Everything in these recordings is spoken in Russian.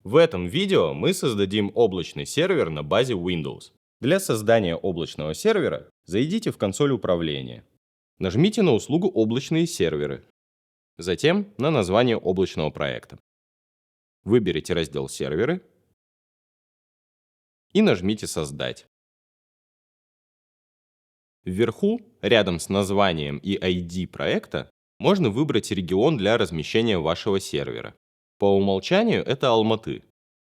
В этом видео мы создадим облачный сервер на базе Windows. Для создания облачного сервера зайдите в консоль управления. Нажмите на услугу «Облачные серверы», затем на название облачного проекта. Выберите раздел «Серверы» и нажмите «Создать». Вверху, рядом с названием и ID проекта, можно выбрать регион для размещения вашего сервера. По умолчанию это Алматы.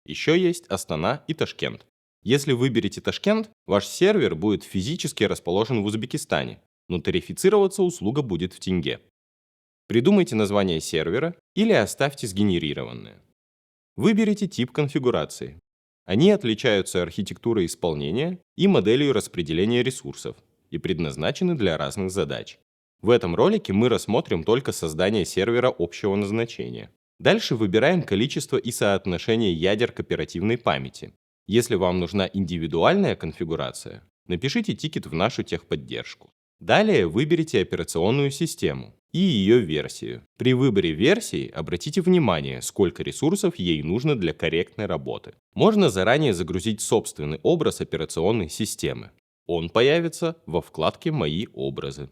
Еще есть Астана и Ташкент. Если выберете Ташкент, ваш сервер будет физически расположен в Узбекистане, но тарифицироваться услуга будет в тенге. Придумайте название сервера или оставьте сгенерированное. Выберите тип конфигурации. Они отличаются архитектурой исполнения и моделью распределения ресурсов и предназначены для разных задач. В этом ролике мы рассмотрим только создание сервера общего назначения. Дальше выбираем количество и соотношение ядер к оперативной памяти. Если вам нужна индивидуальная конфигурация, напишите тикет в нашу техподдержку. Далее выберите операционную систему и ее версию. При выборе версии обратите внимание, сколько ресурсов ей нужно для корректной работы. Можно заранее загрузить собственный образ операционной системы. Он появится во вкладке «Мои образы».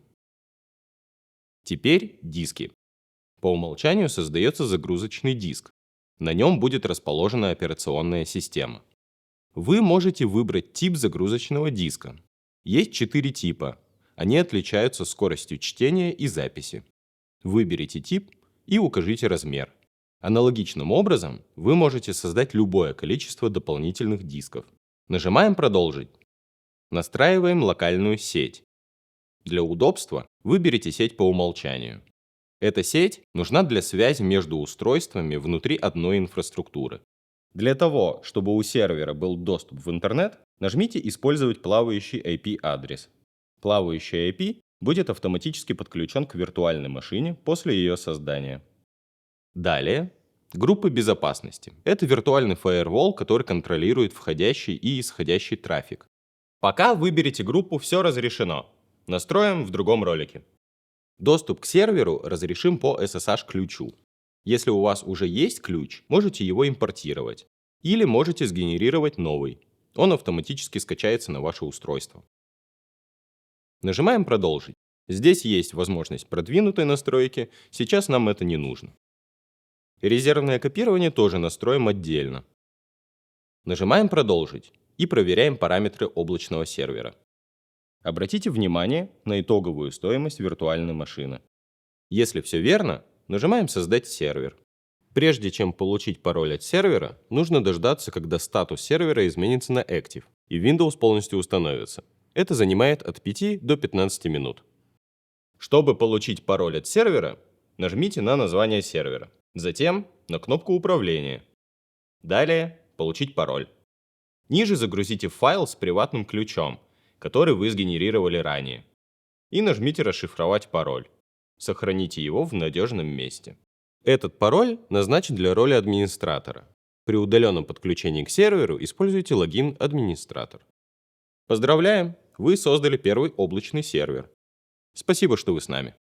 Теперь диски. По умолчанию создается загрузочный диск. На нем будет расположена операционная система. Вы можете выбрать тип загрузочного диска. Есть 4 типа. Они отличаются скоростью чтения и записи. Выберите тип и укажите размер. Аналогичным образом вы можете создать любое количество дополнительных дисков. Нажимаем «Продолжить». Настраиваем локальную сеть. Для удобства выберите сеть по умолчанию. Эта сеть нужна для связи между устройствами внутри одной инфраструктуры. Для того, чтобы у сервера был доступ в интернет, нажмите «Использовать плавающий IP-адрес». Плавающий IP будет автоматически подключен к виртуальной машине после ее создания. Далее, группы безопасности. Это виртуальный фаервол, который контролирует входящий и исходящий трафик. Пока выберите группу «Все разрешено». Настроим в другом ролике. Доступ к серверу разрешим по SSH-ключу. Если у вас уже есть ключ, можете его импортировать. Или можете сгенерировать новый. Он автоматически скачается на ваше устройство. Нажимаем «Продолжить». Здесь есть возможность продвинутой настройки, сейчас нам это не нужно. Резервное копирование тоже настроим отдельно. Нажимаем «Продолжить» и проверяем параметры облачного сервера. Обратите внимание на итоговую стоимость виртуальной машины. Если все верно, нажимаем «Создать сервер». Прежде чем получить пароль от сервера, нужно дождаться, когда статус сервера изменится на Active и Windows полностью установится. Это занимает от 5 до 15 минут. Чтобы получить пароль от сервера, нажмите на название сервера, затем на кнопку управления. Далее «Получить пароль». Ниже загрузите файл с приватным ключом, который вы сгенерировали ранее, и нажмите «Расшифровать пароль». Сохраните его в надежном месте. Этот пароль назначен для роли администратора. При удаленном подключении к серверу используйте логин «Администратор». Поздравляем! Вы создали первый облачный сервер. Спасибо, что вы с нами.